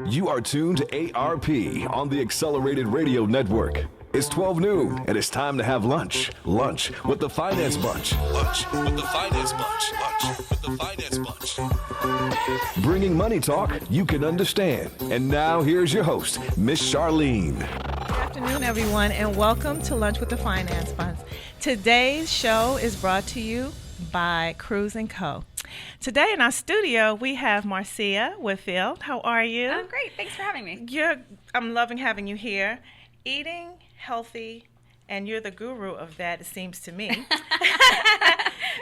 You are tuned to ARP on the Accelerated Radio Network. It's 12 noon, and it's time to have lunch. Lunch with the Finance Bunch. Lunch with the Finance Bunch. Lunch with the Finance Bunch. Bringing money talk you can understand. And now here's your host, Miss Charline. Good afternoon, everyone, and welcome to Lunch with the Finance Bunch. Today's show is brought to you by Cruise & Co. Today in our studio, we have Marcia Whitfield. How are you? I'm great. Thanks for having me. I'm loving having you here. Eating healthy, and you're the guru of that, it seems to me.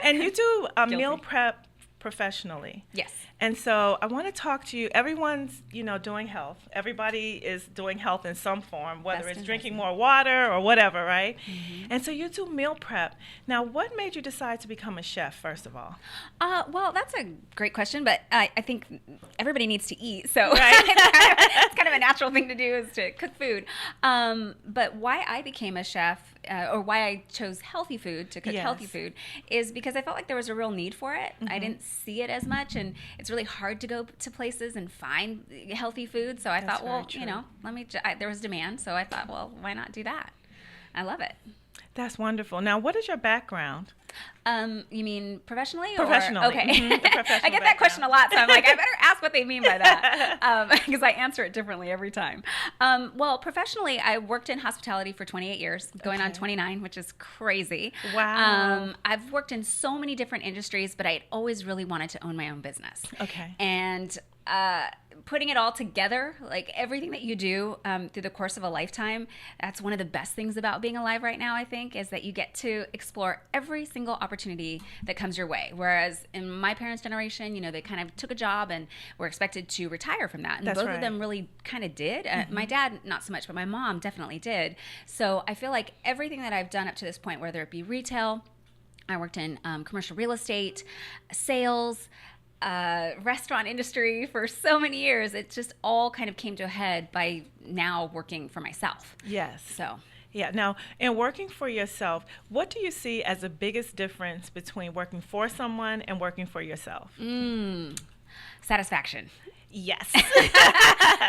And you do meal prep professionally. Yes. And so I want to talk to you. Everyone's, doing health. Everybody is doing health in some form, whether it's drinking more water or whatever, right? Mm-hmm. And so you do meal prep. Now, what made you decide to become a chef, first of all? Well, that's a great question, but I think everybody needs to eat. So right? it's kind of a natural thing to do is to cook food. But why I became a chef, or why I chose healthy food to cook healthy food, is because I felt like there was a real need for it. Mm-hmm. I didn't see it as much, and it's really hard to go to places and find healthy food. So I thought, well, there was demand. So I thought, well, why not do that? I love it. That's wonderful. Now, what is your background? You mean professionally? Professionally. Okay. Mm-hmm. I get that question a lot, so I'm like, I better ask what they mean by that, because I answer it differently every time. Well, professionally, I worked in hospitality for 28 years, going on 29, which is crazy. Wow. I've worked in so many different industries, but I always really wanted to own my own business. Okay. And putting it all together, like everything that you do through the course of a lifetime, that's one of the best things about being alive right now, I think, is that you get to explore every single opportunity that comes your way. Whereas in my parents' generation, they kind of took a job and were expected to retire from that. And that's both right. of them really kind of did. My dad, not so much, but my mom definitely did. So I feel like everything that I've done up to this point, whether it be retail, I worked in commercial real estate, sales, restaurant industry for so many years, it just all kind of came to a head by now working for myself. Yes. So. Yeah. Now, in working for yourself, what do you see as the biggest difference between working for someone and working for yourself? Satisfaction. Yes.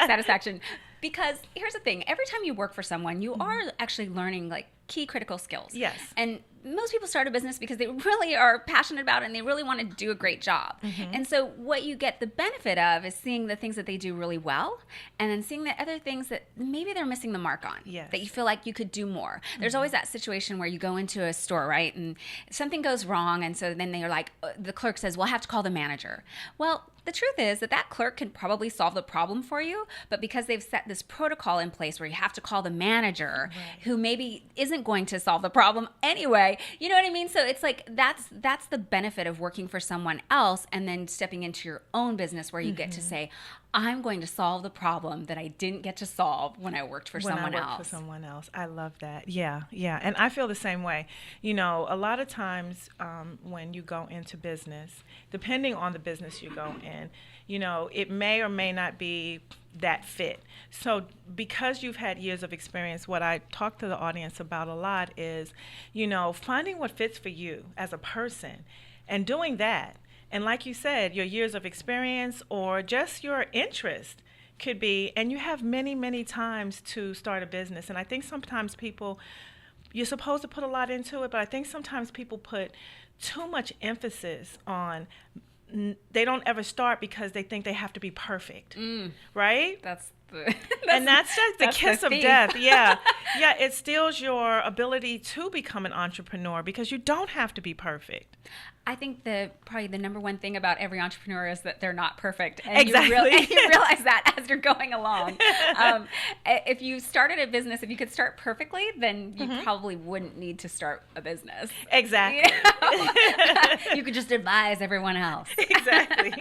Satisfaction. Because here's the thing, every time you work for someone, you are actually learning like key critical skills. Yes. And most people start a business because they really are passionate about it and they really want to do a great job. Mm-hmm. And so what you get the benefit of is seeing the things that they do really well, and then seeing the other things that maybe they're missing the mark on, that you feel like you could do more. Mm-hmm. There's always that situation where you go into a store, right, and something goes wrong, and so then they're like, the clerk says, well, I have to call the manager. Well, the truth is that clerk can probably solve the problem for you, but because they've set this protocol in place where you have to call the manager, who maybe isn't going to solve the problem anyway, you know what I mean? So it's like that's the benefit of working for someone else and then stepping into your own business where you get to say, I'm going to solve the problem that I didn't get to solve when I worked for someone else. I love that. Yeah. And I feel the same way. A lot of times when you go into business, depending on the business you go in, it may or may not be that fit. So because you've had years of experience, what I talk to the audience about a lot is, finding what fits for you as a person and doing that. And like you said, your years of experience or just your interest could be, and you have many, many times to start a business. And I think sometimes you're supposed to put a lot into it, but I think sometimes people put too much emphasis on, they don't ever start because they think they have to be perfect, right? That's just the kiss of death. Yeah. It steals your ability to become an entrepreneur because you don't have to be perfect. I think probably the number one thing about every entrepreneur is that they're not perfect. And exactly. You realize that as you're going along. If you started a business, if you could start perfectly, then you probably wouldn't need to start a business. Exactly. You could just advise everyone else. Exactly.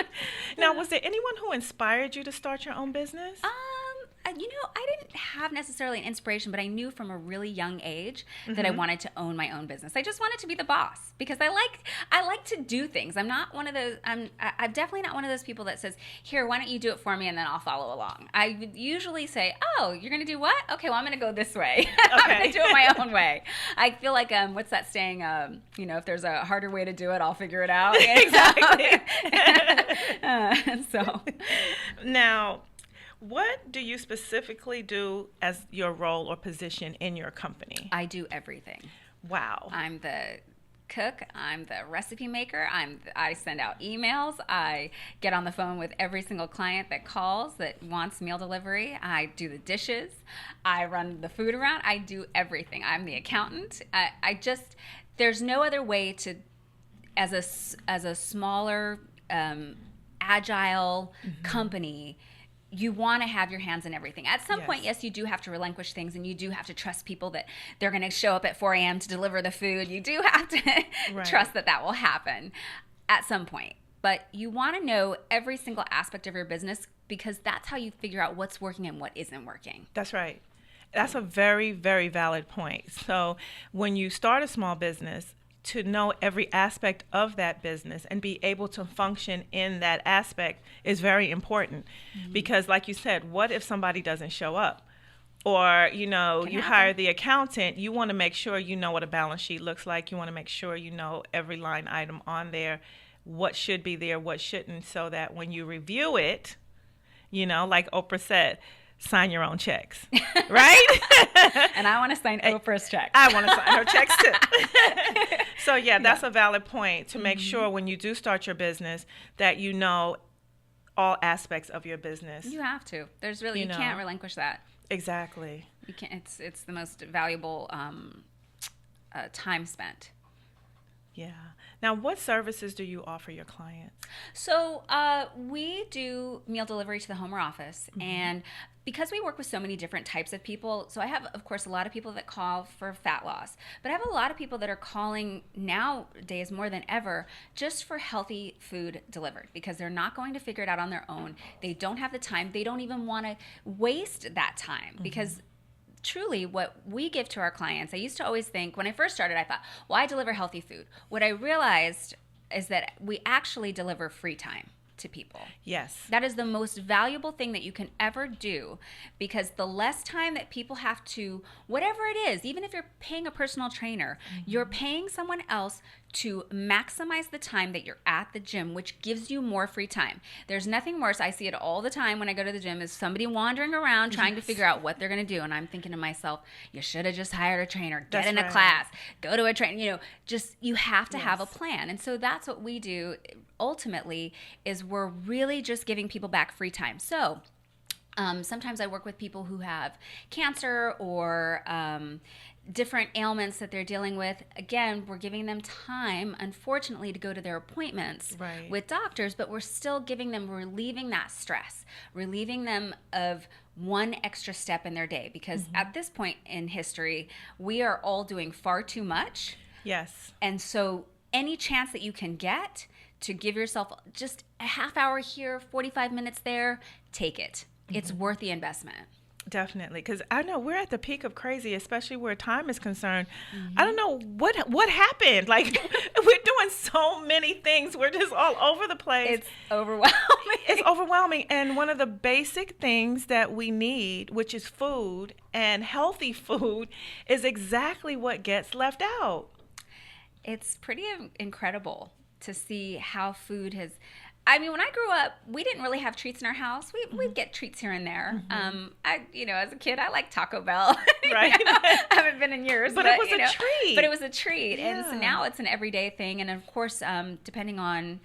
Now, was there anyone who inspired you to start your own business? I didn't have necessarily an inspiration, but I knew from a really young age that I wanted to own my own business. I just wanted to be the boss because I like to do things. I'm not one of those. I'm definitely not one of those people that says, "Here, why don't you do it for me and then I'll follow along." I would usually say, "Oh, you're going to do what? Okay, well I'm going to go this way. I'm going to do it my own way." I feel like what's that saying? If there's a harder way to do it, I'll figure it out. Exactly. So now, what do you specifically do as your role or position in your company? I do everything. Wow. I'm the cook, I'm the recipe maker, I send out emails, I get on the phone with every single client that calls that wants meal delivery, I do the dishes, I run the food around, I do everything. I'm the accountant. I just, there's no other way to, as a smaller, agile company, you want to have your hands in everything. At some point, yes, you do have to relinquish things, and you do have to trust people that they're going to show up at 4 a.m. to deliver the food. You do have to trust that will happen at some point. But you want to know every single aspect of your business, because that's how you figure out what's working and what isn't working. That's right. That's a very, very valid point. So when you start a small business, to know every aspect of that business and be able to function in that aspect is very important. Because like you said, what if somebody doesn't show up? Or, you hire the accountant, you want to make sure you know what a balance sheet looks like. You want to make sure you know every line item on there, what should be there, what shouldn't, so that when you review it, like Oprah said, sign your own checks, right? And I want to sign Oprah's checks. I want to sign her checks too. So that's a valid point, to make sure when you do start your business that you know all aspects of your business. You have to. There's really, you can't relinquish that. Exactly. You can't. It's the most valuable time spent. Yeah. Now, what services do you offer your clients? So we do meal delivery to the home or office. And because we work with so many different types of people, so I have, of course, a lot of people that call for fat loss. But I have a lot of people that are calling nowadays more than ever just for healthy food delivered, because they're not going to figure it out on their own. They don't have the time. They don't even want to waste that time, because truly what we give to our clients, I used to always think, when I first started, I thought, well, I deliver healthy food. What I realized is that we actually deliver free time to people. Yes. That is the most valuable thing that you can ever do, because the less time that people have to, whatever it is, even if you're paying a personal trainer, you're paying someone else to maximize the time that you're at the gym, which gives you more free time. There's nothing worse. I see it all the time when I go to the gym, is somebody wandering around trying to figure out what they're going to do. And I'm thinking to myself, you should have just hired a trainer, get in a class, go to a trainer, just, you have to have a plan. And so that's what we do ultimately, is we're really just giving people back free time. So sometimes I work with people who have cancer or different ailments that they're dealing with. Again, we're giving them time, unfortunately, to go to their appointments with doctors, but we're still relieving that stress, relieving them of one extra step in their day, because at this point in history, we are all doing far too much. Yes. And so any chance that you can get to give yourself just a half hour here, 45 minutes there, take it. It's worth the investment. Definitely, because I know we're at the peak of crazy, especially where time is concerned. I don't know what happened. Like, we're doing so many things. We're just all over the place. It's overwhelming. It's overwhelming. And one of the basic things that we need, which is food, and healthy food, is exactly what gets left out. It's pretty incredible to see how food has... I mean, when I grew up, we didn't really have treats in our house. We'd get treats here and there. As a kid, I liked Taco Bell. Right. I haven't been in years. But it was a treat. But it was a treat. Yeah. And so now it's an everyday thing. And of course, depending on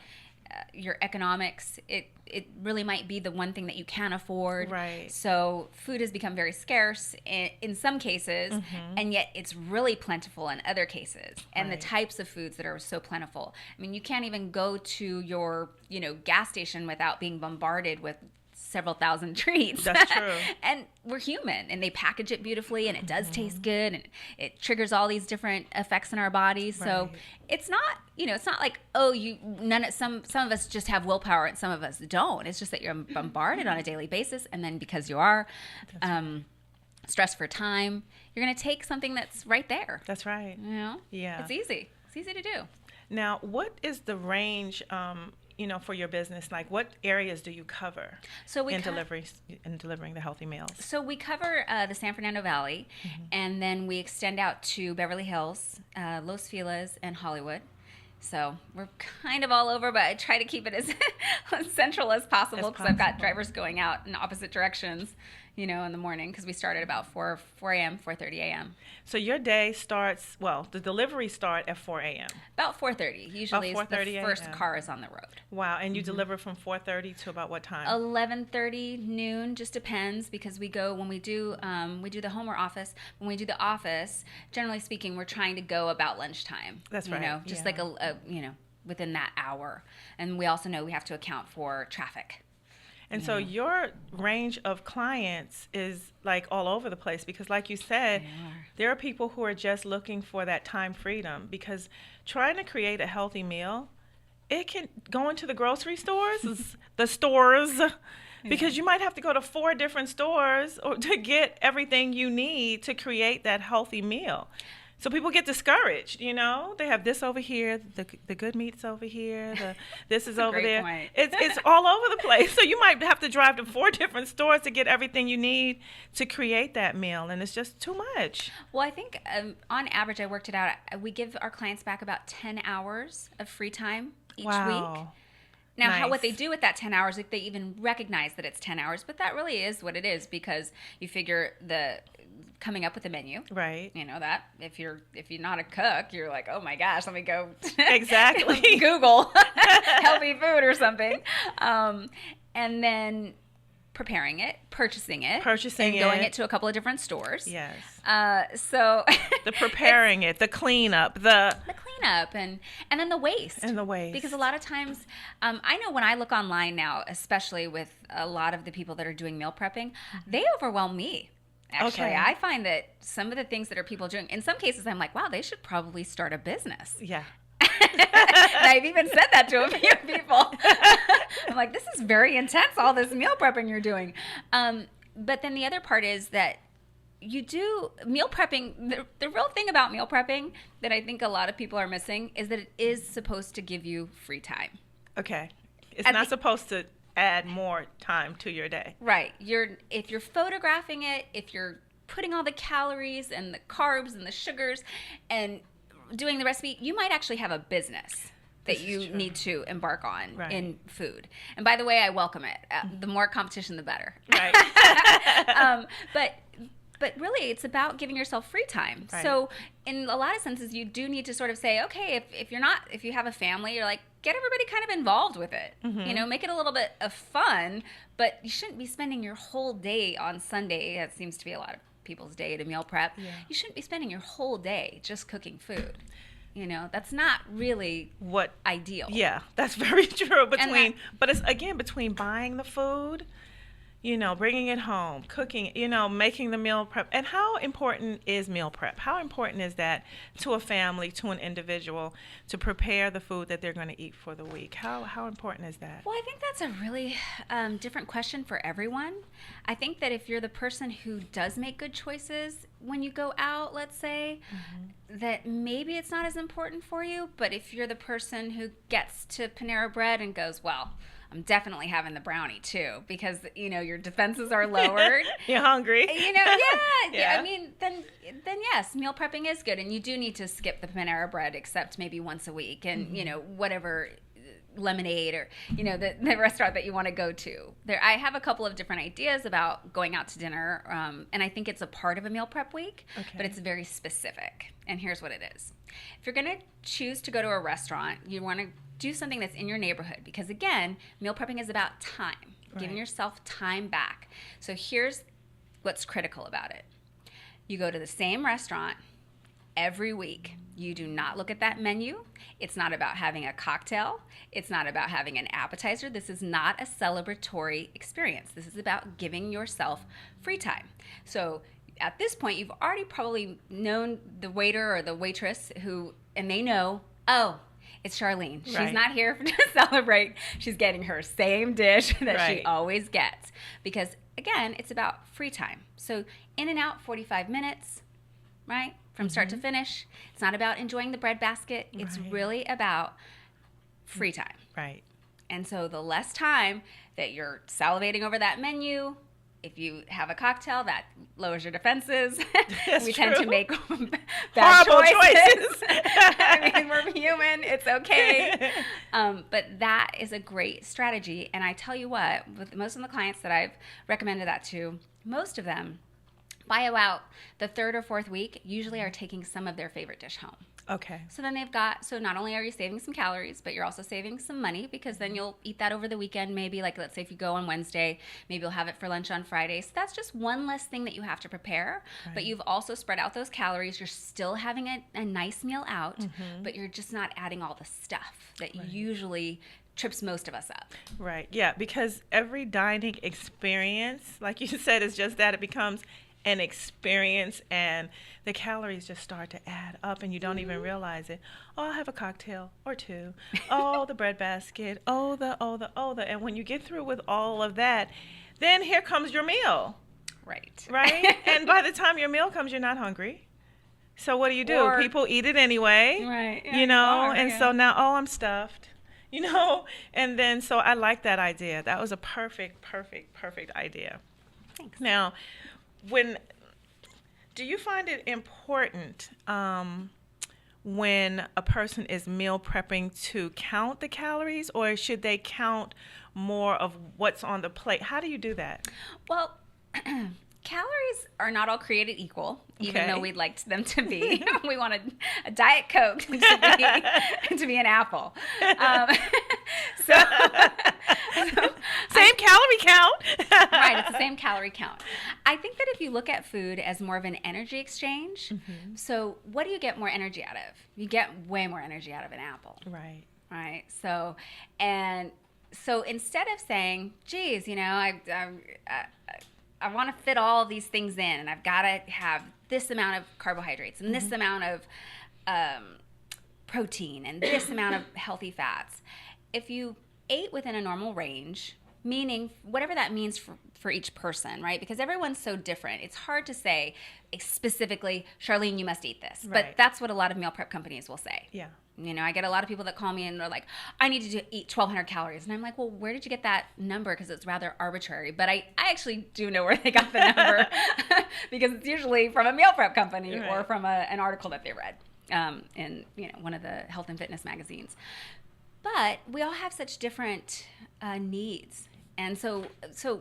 your economics, it really might be the one thing that you can afford. Right. So food has become very scarce in some cases, and yet it's really plentiful in other cases. And the types of foods that are so plentiful. I mean, you can't even go to your, gas station without being bombarded with several thousand treats. That's true. And we're human, and they package it beautifully, and it does taste good, and it triggers all these different effects in our bodies. So it's not, it's not like, some of us just have willpower and some of us don't. It's just that you're bombarded on a daily basis, and then because you are stressed for time, you're going to take something that's right there. That's right. Yeah. It's easy. It's easy to do. Now, what is the range for your business? Like, what areas do you cover in delivering the healthy meals? So we cover the San Fernando Valley, and then we extend out to Beverly Hills, Los Feliz, and Hollywood. So we're kind of all over, but I try to keep it as central as possible because I've got drivers going out in opposite directions, in the morning because we start at about 4 a.m., 4:30 a.m. So your day starts, the deliveries start at 4 a.m. About 4:30. Usually about 4:30 the first car is on the road. Wow. And you deliver from 4:30 to about what time? 11:30, noon, just depends because when we do the home or office. When we do the office, generally speaking, we're trying to go about lunchtime. That's right. Just like within that hour. And we also know we have to account for traffic. And so your range of clients is like all over the place because like you said, there are people who are just looking for that time freedom because trying to create a healthy meal, it can go into the grocery stores, because you might have to go to 4 different stores to get everything you need to create that healthy meal. So people get discouraged, They have this over here, the good meat's over here, this is over there. Point. It's all over the place. So you might have to drive to 4 different stores to get everything you need to create that meal, and it's just too much. Well, I think on average, I worked it out. We give our clients back about 10 hours of free time each week. Now, what they do with that 10 hours, if they even recognize that it's 10 hours, but that really is what it is because you figure coming up with a menu. Right. That if you're not a cook, you're like, oh my gosh, let me go exactly Google healthy food or something. And then preparing it, purchasing it, and going it to a couple of different stores. Yes. So the preparing it, the cleanup, the cleanup, and then the waste. Because a lot of times, I know when I look online now, especially with a lot of the people that are doing meal prepping, they overwhelm me. Actually, I find that some of the things that people doing, in some cases, I'm like, wow, they should probably start a business. Yeah. And I've even said that to a few people. I'm like, this is very intense, all this meal prepping you're doing. But then the other part is that you do meal prepping. The real thing about meal prepping that I think a lot of people are missing is that it is supposed to give you free time. Okay. It's not supposed to add more time to your day. Right. If you're photographing it, if you're putting all the calories and the carbs and the sugars and doing the recipe, you might actually have a business that you need to embark on in food. And by the way, I welcome it. The more competition, the better. Right. But really, it's about giving yourself free time. Right. So in a lot of senses, you do need to sort of say, okay, if you have a family, you're like, get everybody kind of involved with it. Mm-hmm. Make it a little bit of fun, but you shouldn't be spending your whole day on Sunday. That seems to be a lot of people's day to meal prep. Yeah. You shouldn't be spending your whole day just cooking food. That's not really what ideal. Yeah, that's very true. But it's again between buying the food, bringing it home, cooking, making the meal prep. And how important is meal prep? How important is that to a family, to an individual, to prepare the food that they're going to eat for the week? How important is that? Well, I think that's a really different question for everyone. I think that if you're the person who does make good choices when you go out, let's say, that maybe it's not as important for you. But if you're the person who gets to Panera Bread and goes, well, I'm definitely having the brownie too because your defenses are lowered. You're hungry. Yeah. I mean, then yes, meal prepping is good, and you do need to skip the Panera Bread except maybe once a week, and whatever lemonade or the restaurant that you want to go to. I have a couple of different ideas about going out to dinner, and I think it's a part of a meal prep week, but it's very specific. And here's what it is: if you're going to choose to go to a restaurant, you want to do something that's in your neighborhood because, again, meal prepping is about time, giving yourself time back. So here's what's critical about it. You go to the same restaurant every week. You do not look at that menu. It's not about having a cocktail. It's not about having an appetizer. This is not a celebratory experience. This is about giving yourself free time. So at this point, you've already probably known the waiter or the waitress and they know, oh, it's Charline. She's not here to celebrate. She's getting her same dish that she always gets. Because, again, it's about free time. So in and out, 45 minutes, right? From start to finish. It's not about enjoying the bread basket. It's really about free time. Right. And so the less time that you're salivating over that menu, If you have a cocktail, that lowers your defenses. That's We tend true. to make bad Horrible choices. I mean, we're human. It's okay. But that is a great strategy. And I tell you what, with most of the clients that I've recommended that to, most of them, by about the third or fourth week, usually are taking some of their favorite dish home. Okay. So then so not only are you saving some calories, but you're also saving some money, because then you'll eat that over the weekend. Maybe, like, let's say if you go on Wednesday, maybe you'll have it for lunch on Friday. So that's just one less thing that you have to prepare. Right. But you've also spread out those calories. You're still having a nice meal out, but you're just not adding all the stuff that usually trips most of us up. Right. Yeah, because every dining experience, like you said, is just that. It becomes an experience, and the calories just start to add up, and you don't even realize it. Oh, I'll have a cocktail or two. Oh, the bread basket. Oh, the. And when you get through with all of that, then here comes your meal. Right. Right? And by the time your meal comes, you're not hungry. So what do? Or- People eat it anyway. Right. Yeah, You know, are, and yeah. so now, I'm stuffed. You know, and then so I like that idea. That was a perfect idea. Thanks. Now, do you find it important when a person is meal prepping to count the calories, or should they count more of what's on the plate? How do you do that? Well, calories are not all created equal, even Okay. though we'd like them to be. We want a Diet Coke to be an apple. So Same calorie count. right, it's the same calorie count. I think that if you look at food as more of an energy exchange, so what do you get more energy out of? You get way more energy out of an apple. Right. Right. So instead of saying, geez, I want to fit all of these things in, and I've got to have this amount of carbohydrates and this amount of protein and this amount of healthy fats. If you ate within a normal range, meaning whatever that means for each person, right? Because everyone's so different. It's hard to say specifically, Charline, you must eat this. Right. But that's what a lot of meal prep companies will say. Yeah. I get a lot of people that call me and they're like, I need to eat 1,200 calories. And I'm like, well, where did you get that number? Because it's rather arbitrary. But I actually do know where they got the number because it's usually from a meal prep company or from an article that they read in one of the health and fitness magazines. But we all have such different needs. And so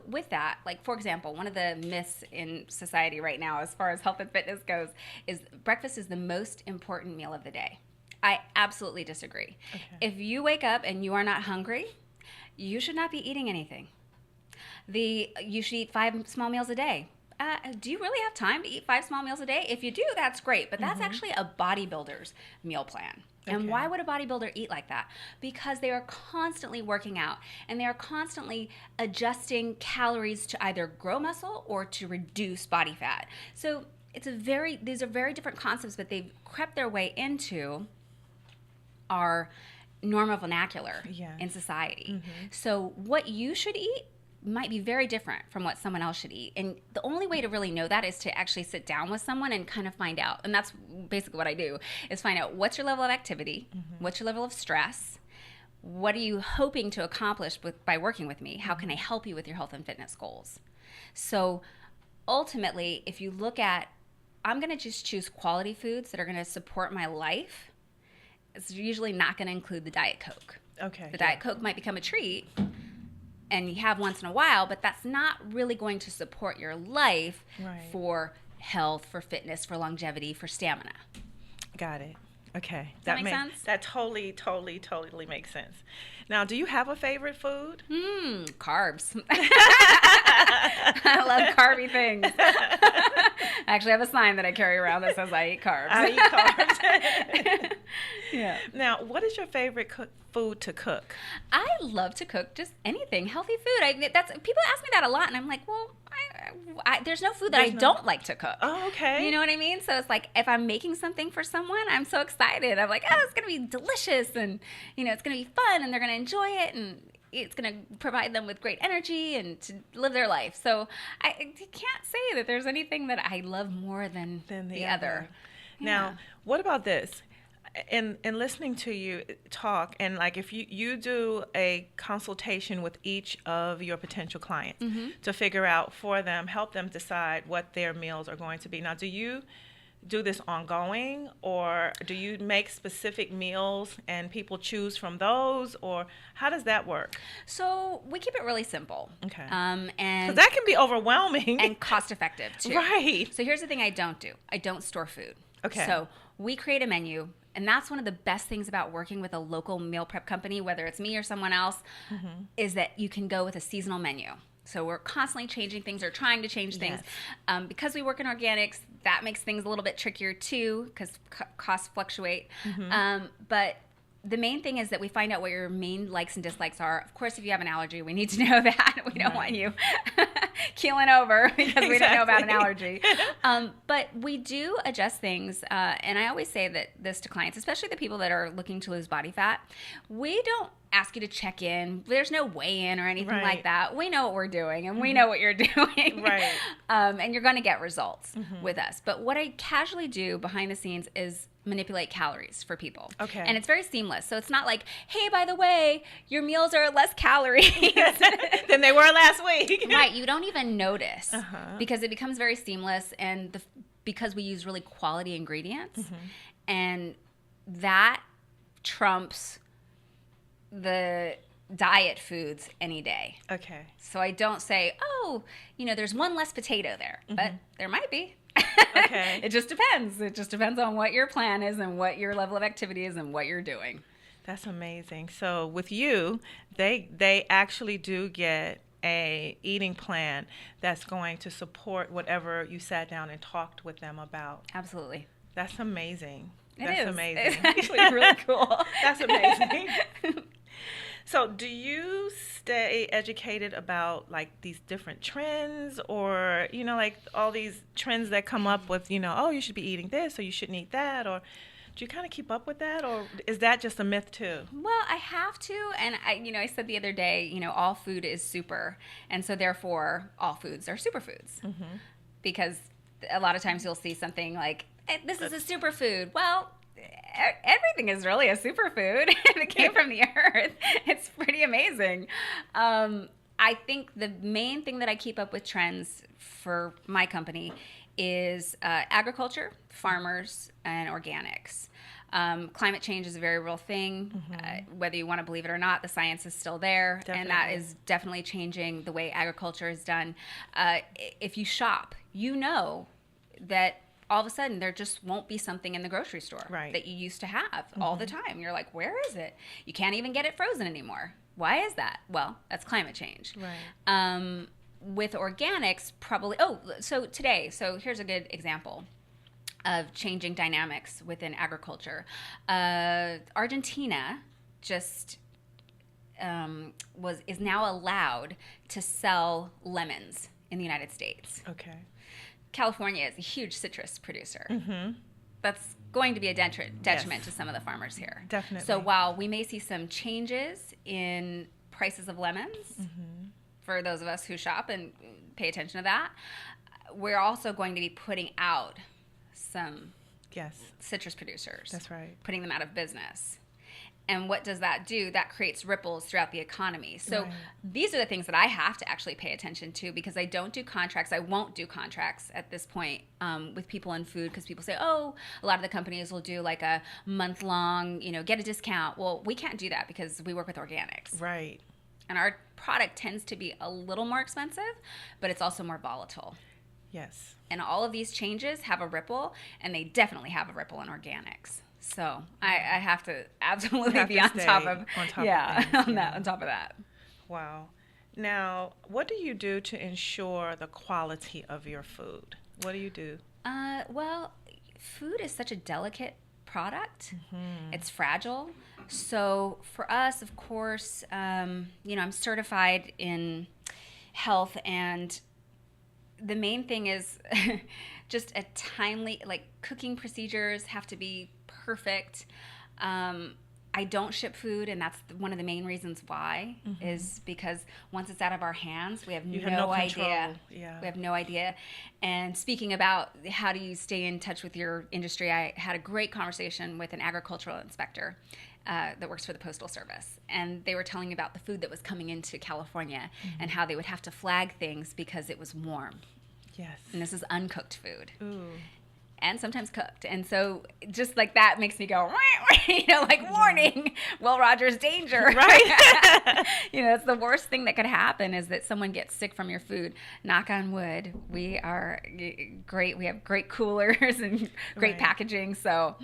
with that, like, for example, one of the myths in society right now as far as health and fitness goes is breakfast is the most important meal of the day. I absolutely disagree. Okay. If you wake up and you are not hungry, you should not be eating anything. You should eat 5 small meals a day. Do you really have time to eat 5 small meals a day? If you do, that's great. But that's actually a bodybuilder's meal plan. And Okay. why would a bodybuilder eat like that? Because they are constantly working out and they are constantly adjusting calories to either grow muscle or to reduce body fat. So these are very different concepts, but they've crept their way into our normal vernacular in society. So what you should eat might be very different from what someone else should eat. And the only way to really know that is to actually sit down with someone and kind of find out. And that's basically what I do, is find out what's your level of activity, what's your level of stress, what are you hoping to accomplish by working with me? How can I help you with your health and fitness goals? So ultimately, if you look at, I'm going to just choose quality foods that are going to support my life. It's usually not going to include the Diet Coke. Okay. The Diet Coke might become a treat and you have once in a while, but that's not really going to support your life for health, for fitness, for longevity, for stamina. Got it. Okay. Does that make sense? That totally makes sense. Now, do you have a favorite food? Carbs. I love carby things. I actually have a sign that I carry around that says I eat carbs. I eat carbs. Yeah. Now, what is your favorite food to cook? I love to cook just anything, healthy food. People ask me that a lot, and I'm like, well, there's no food that I don't like to cook. Oh, okay. You know what I mean? So it's like if I'm making something for someone, I'm so excited. I'm like, oh, it's going to be delicious, and it's going to be fun, and they're going to enjoy it, and it's going to provide them with great energy and to live their life. So I can't say that there's anything that I love more than the other. Now, what about this? in listening to you talk, and like if you do a consultation with each of your potential clients to figure out for them, help them decide what their meals are going to be. Now, do you do this ongoing, or do you make specific meals and people choose from those, or how does that work? So we keep it really simple. Okay. And that can be overwhelming. and cost effective too. Right. So here's the thing I don't do. I don't store food. Okay. So we create a menu, and that's one of the best things about working with a local meal prep company, whether it's me or someone else, is that you can go with a seasonal menu. So we're constantly changing things or trying to change things. Yes. Because we work in organics, that makes things a little bit trickier too, because costs fluctuate. But the main thing is that we find out what your main likes and dislikes are. Of course, if you have an allergy, we need to know that. We don't want you keeling over because we don't know about an allergy. But we do adjust things. And I always say that this to clients, especially the people that are looking to lose body fat. We don't ask you to check in. There's no weigh-in or anything like that. We know what we're doing, and we know what you're doing. Right. And you're going to get results with us. But what I casually do behind the scenes is manipulate calories for people. Okay. And it's very seamless. So it's not like, hey, by the way, your meals are less calories than they were last week. Right. You don't even notice because it becomes very seamless, and because we use really quality ingredients, and that trumps the diet foods any day. Okay. So I don't say, oh, there's one less potato there, but there might be. Okay. It just depends. It just depends on what your plan is and what your level of activity is and what you're doing. That's amazing. So with you, they actually do get a eating plan that's going to support whatever you sat down and talked with them about. Absolutely. That's amazing. That's amazing. It's actually really cool. That's amazing. So do you stay educated about like these different trends, or, like all these trends that come up with, oh, you should be eating this or you shouldn't eat that, or do you kind of keep up with that, or is that just a myth too? Well, I have to, and I said the other day, all food is super, and so therefore all foods are superfoods, because a lot of times you'll see something like, this is a superfood. Well, everything is really a superfood if it came from the earth. It's pretty amazing. I think the main thing that I keep up with trends for my company is agriculture, farmers, and organics. Climate change is a very real thing. Whether you want to believe it or not, the science is still there. Definitely. And that is definitely changing the way agriculture is done. If you shop, you know that all of a sudden there just won't be something in the grocery store that you used to have all the time. You're like, where is it? You can't even get it frozen anymore. Why is that? Well, that's climate change. Right. With organics, probably, so here's a good example of changing dynamics within agriculture. Argentina just is now allowed to sell lemons in the United States. Okay. California is a huge citrus producer. That's going to be a detriment to some of the farmers here. Definitely. So while we may see some changes in prices of lemons, for those of us who shop and pay attention to that, we're also going to be putting out some citrus producers. That's right. Putting them out of business. And what does that do? That creates ripples throughout the economy. So these are the things that I have to actually pay attention to, because I don't do contracts. I won't do contracts at this point with people in food, because people say, oh, a lot of the companies will do like a month-long, get a discount. Well, we can't do that because we work with organics. Right. And our product tends to be a little more expensive, but it's also more volatile. Yes. And all of these changes have a ripple, and they definitely have a ripple in organics. So I have to absolutely be on top of that. Wow. Now, what do you do to ensure the quality of your food? What do you do? Well, food is such a delicate product. It's fragile. So for us, of course, I'm certified in health, and the main thing is just a timely, cooking procedures have to be perfect. I I don't ship food, and that's one of the main reasons why, is because once it's out of our hands, we have no idea. Yeah. We have no idea. And speaking about how do you stay in touch with your industry, I had a great conversation with an agricultural inspector that works for the Postal Service. And they were telling me about the food that was coming into California and how they would have to flag things because it was warm. Yes. And this is uncooked food. Ooh. And sometimes cooked. And so just like that makes me go, like, warning, Will Rogers, danger. Right. It's the worst thing that could happen is that someone gets sick from your food. Knock on wood. We are great. We have great coolers and great packaging. So,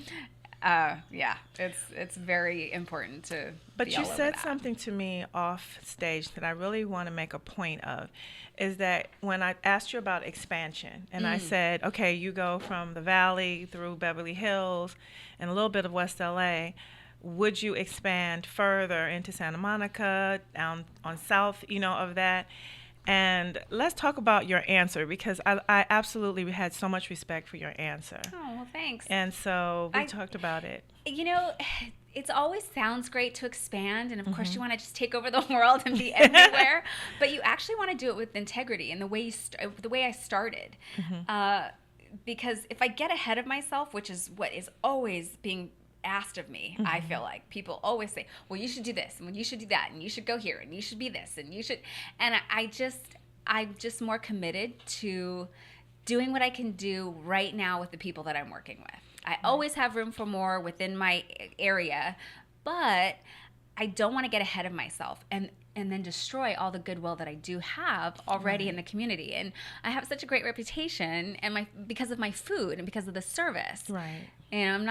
it's very important to But be you all over said that. something to me off stage that I really want to make a point of, is that when I asked you about expansion, and I said, okay, you go from the Valley through Beverly Hills and a little bit of West LA, would you expand further into Santa Monica, down on south, of that? And let's talk about your answer, because I absolutely had so much respect for your answer. Oh, well, thanks. And so we talked about it. It always sounds great to expand, and of course you want to just take over the world and be everywhere, but you actually want to do it with integrity and the way I started. Because if I get ahead of myself, which is what is always being asked of me, I feel like people always say, well, you should do this, and you should do that, and you should go here, and you should be this, and you should, and I'm just more committed to doing what I can do right now with the people that I'm working with. I always have room for more within my area, but I don't want to get ahead of myself and then destroy all the goodwill that I do have already in the community. And I have such a great reputation because of my food and because of the service. Right. And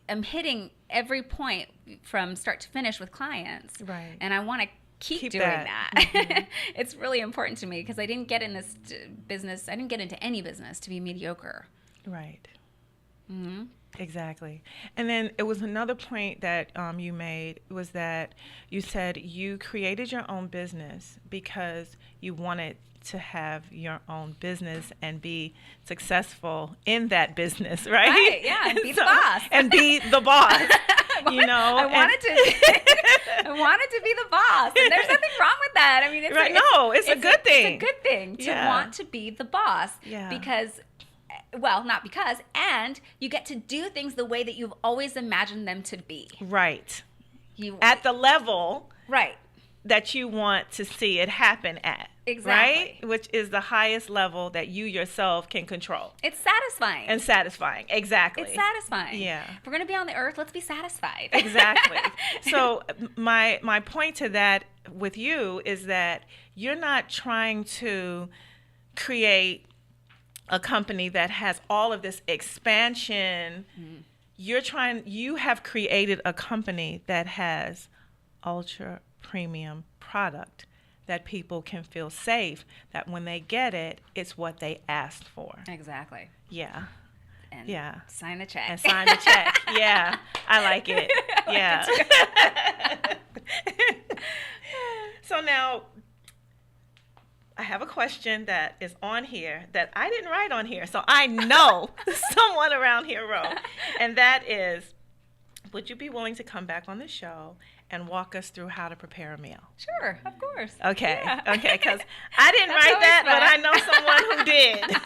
I'm hitting every point from start to finish with clients. Right. And I want to keep doing that. It's really important to me because I didn't get in this business. I didn't get into any business to be mediocre. Right. Mm-hmm. Exactly. And then it was another point that you made, was that you said you created your own business because you wanted to have your own business and be successful in that business, right? Right, yeah, and be the boss. And be the boss. I wanted to be the boss, and there's nothing wrong with that. I mean, it's a good thing. It's a good thing to want to be the boss, and you get to do things the way that you've always imagined them to be. Right. At the level right that you want to see it happen at. Exactly. Right? Which is the highest level that you yourself can control. It's satisfying. Exactly. It's satisfying. Yeah. If we're going to be on the earth, let's be satisfied. Exactly. So my point to that with you is that you're not trying to create a company that has all of this expansion. You have created a company that has ultra premium product that people can feel safe, that when they get it, it's what they asked for. Exactly. Yeah. And yeah. Sign the check. Yeah. I like it. Yeah. So now, I have a question that is on here that I didn't write on here, so I know someone around here wrote. And that is, would you be willing to come back on the show and walk us through how to prepare a meal? Sure, of course. Okay, yeah. Okay, because I didn't write that, but I know someone who did.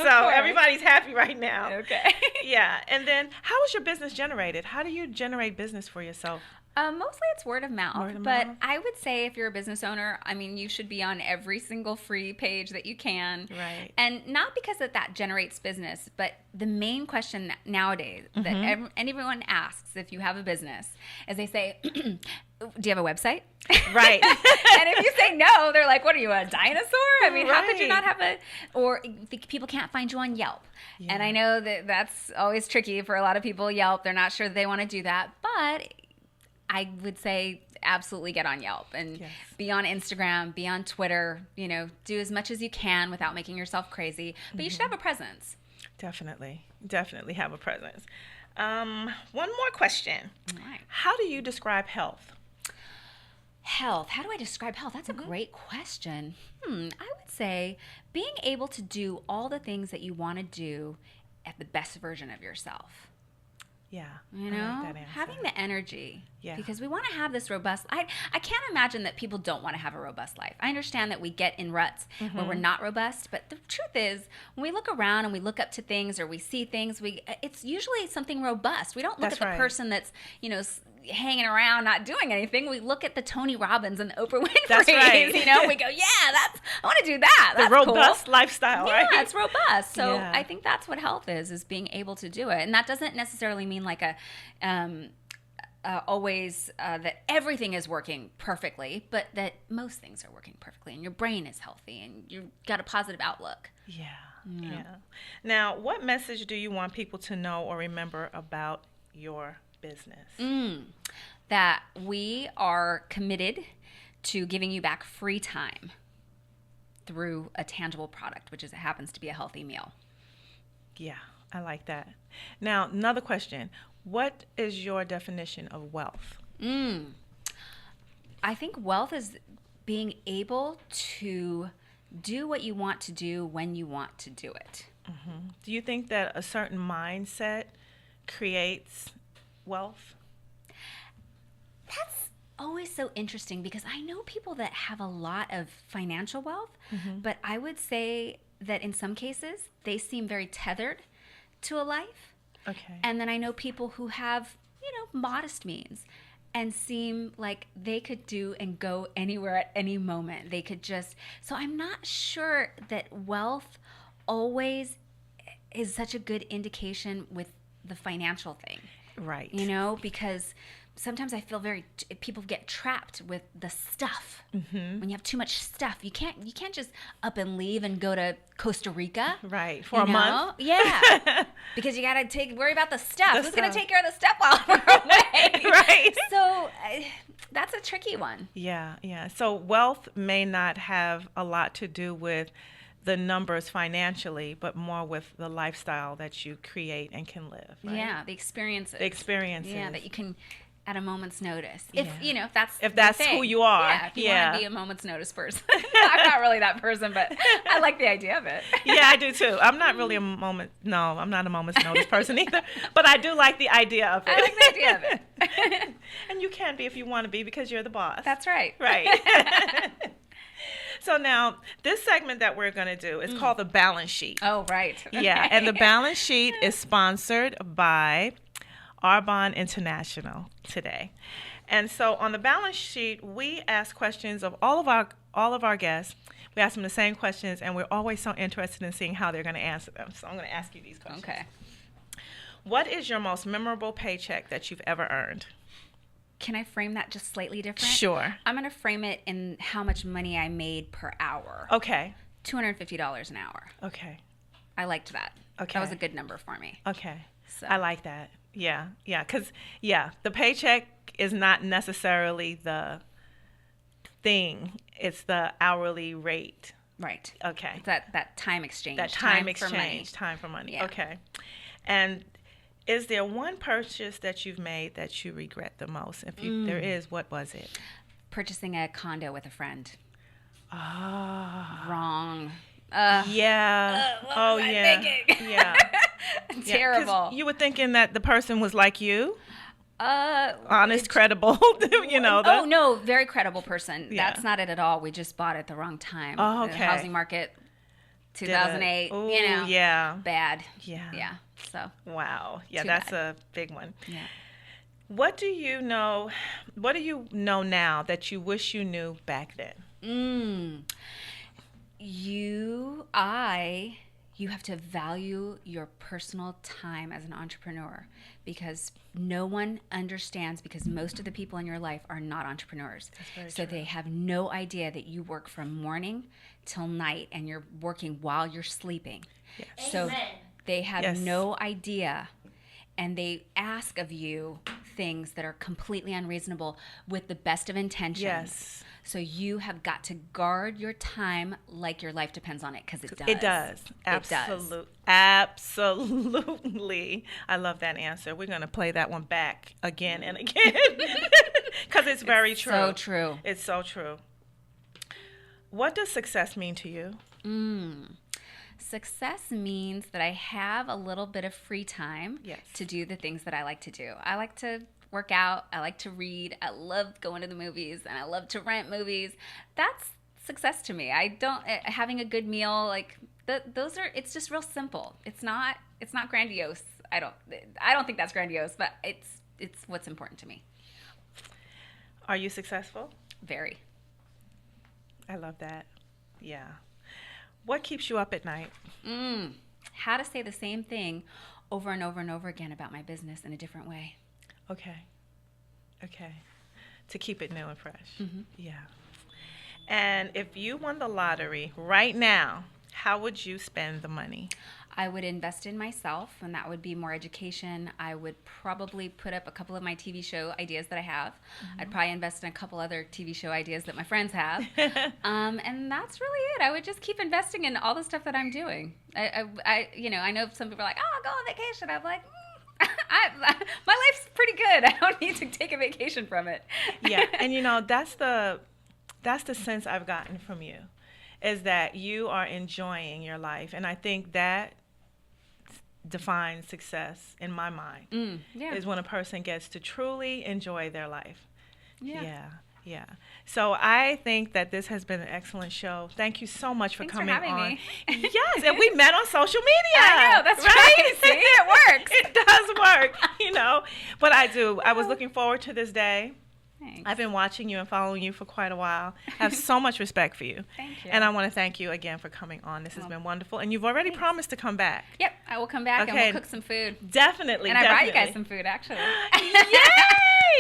So everybody's happy right now. Okay. Yeah, and then how is your business generated? How do you generate business for yourself? Mostly it's word of mouth, but I would say if you're a business owner, I mean, you should be on every single free page that you can. Right. And not because that generates business, but the main question nowadays that everyone asks if you have a business is they say, do you have a website? Right. And if you say no, they're like, what are you, a dinosaur? I mean, how could you not have or people can't find you on Yelp. Yeah. And I know that's always tricky for a lot of people, Yelp. They're not sure that they want to do that, but I would say absolutely get on Yelp and be on Instagram, be on Twitter, do as much as you can without making yourself crazy. But you should have a presence. Definitely have a presence. One more question. All right. How do you describe health? Health. How do I describe health? That's a great question. I would say being able to do all the things that you want to do at the best version of yourself. Yeah. You I know, like that answer. having the energy. Yeah. Because we want to have this robust. I can't imagine that people don't want to have a robust life. I understand that we get in ruts where we're not robust, but the truth is, when we look around and we look up to things or we see things, it's usually something robust. We don't look That's at the person that's, you know, hanging around not doing anything. We look at the Tony Robbins and the Oprah Winfrey's. That's right. You know, we go, yeah, I want to do that. The That's robust cool. lifestyle, right? Yeah, it's robust. So Yeah. I think that's what health is being able to do it. And that doesn't necessarily mean like always that everything is working perfectly, but that most things are working perfectly and your brain is healthy and you've got a positive outlook. Yeah. Now, what message do you want people to know or remember about your business? That we are committed to giving you back free time through a tangible product, which happens to be a healthy meal. Yeah, I like that. Now, another question. What is your definition of wealth? I think wealth is being able to do what you want to do when you want to do it. Do you think that a certain mindset creates wealth? That's always so interesting because I know people that have a lot of financial wealth, but I would say that in some cases they seem very tethered to a life. Okay. And then I know people who have, you know, modest means and seem like they could do and go anywhere at any moment. They could just, so I'm not sure that wealth always is such a good indication with the financial thing. Right. You know, because sometimes I feel people get trapped with the stuff. When you have too much stuff, you can't just up and leave and go to Costa Rica. Right. For a month. Yeah. Because you got to worry about the stuff. Who's going to take care of the stuff while we're away? Right. So that's a tricky one. Yeah. So wealth may not have a lot to do with the numbers financially, but more with the lifestyle that you create and can live. Right? Yeah, the experiences. Yeah, that you can at a moment's notice. If you know, if that's who you are. Yeah, if you want to be a moment's notice person. I'm not really that person, but I like the idea of it. Yeah, I do too. I'm not really I'm not a moment's notice person either, but I do like the idea of it. I like the idea of it. And you can be if you want to be because you're the boss. That's right. Right. So now, this segment that we're going to do is called the balance sheet. Oh, right. Yeah, and the balance sheet is sponsored by Arbonne International today. And so on the balance sheet, we ask questions of all of our guests. We ask them the same questions, and we're always so interested in seeing how they're going to answer them. So I'm going to ask you these questions. Okay. What is your most memorable paycheck that you've ever earned? Can I frame that just slightly different? Sure. I'm going to frame it in how much money I made per hour. Okay. $250 an hour. Okay. I liked that. Okay. That was a good number for me. Okay. So. I like that. Yeah. Because, the paycheck is not necessarily the thing. It's the hourly rate. Right. Okay. That time exchange. That time exchange. Time for money. Yeah. Okay. And is there one purchase that you've made that you regret the most? If there is, what was it? Purchasing a condo with a friend. Ah. Wrong. Yeah. What was I thinking? Yeah. Terrible. 'Cause you were thinking that the person was like you? Honest, credible, Oh, no, very credible person. Yeah. That's not it at all. We just bought it at the wrong time. Oh, okay. The housing market, 2008, Ooh, bad. Yeah. Yeah, so. Wow. Yeah, Too that's bad. a big one. Yeah. What do you know now that you wish you knew back then? You have to value your personal time as an entrepreneur because no one understands because most of the people in your life are not entrepreneurs. That's very so true. they have no idea that you work from morning till night and you're working while you're sleeping. Yes. So they have Yes. no idea and they ask of you things that are completely unreasonable with the best of intentions. Yes. So you have got to guard your time like your life depends on it because it does. It does. Absolutely. I love that answer. We're going to play that one back again and again because it's very true. So true. It's so true. What does success mean to you? Success means that I have a little bit of free time to do the things that I like to do. I like to work out. I like to read. I love going to the movies, and I love to rent movies. That's success to me. I don't having a good meal, like those are. It's just real simple. It's not grandiose. I don't think that's grandiose, but it's what's important to me. Are you successful? Very. I love that. Yeah. What keeps you up at night? How to say the same thing over and over and over again about my business in a different way. Okay. To keep it new and fresh. Mm-hmm. Yeah. And if you won the lottery right now, how would you spend the money? I would invest in myself, and that would be more education. I would probably put up a couple of my TV show ideas that I have. Mm-hmm. I'd probably invest in a couple other TV show ideas that my friends have. And that's really it. I would just keep investing in all the stuff that I'm doing. I know some people are like, oh, I'll go on vacation. I'm like, my life's pretty good. I don't need to take a vacation from it. Yeah, and that's the sense I've gotten from you, is that you are enjoying your life. And I think that defines success in my mind, is when a person gets to truly enjoy their life. Yeah. So I think that this has been an excellent show. Thank you so much for coming on. Thanks for having me. Yes, and we met on social media. I know, that's right. See, it works. It does work, But I was looking forward to this day. Thanks. I've been watching you and following you for quite a while. I have so much respect for you. Thank you. And I want to thank you again for coming on. This has been wonderful. And you've already promised to come back. Yep, I will come back and we'll cook some food. Definitely. And I brought you guys some food, actually. Yay!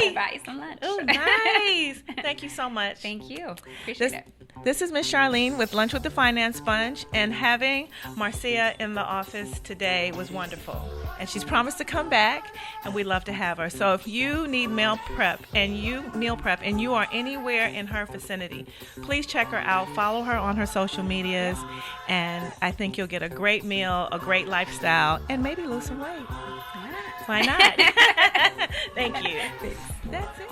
I brought you some lunch. Oh, nice. Thank you so much. Thank you. Appreciate it. This is Miss Charline with Lunch with the Finance Bunch, and having Marcia in the office today was wonderful. And she's promised to come back, and we'd love to have her. So if you need meal prep and you are anywhere in her vicinity, please check her out. Follow her on her social medias, and I think you'll get a great meal, a great lifestyle, and maybe lose some weight. Why not? Thank you. Thanks. That's it.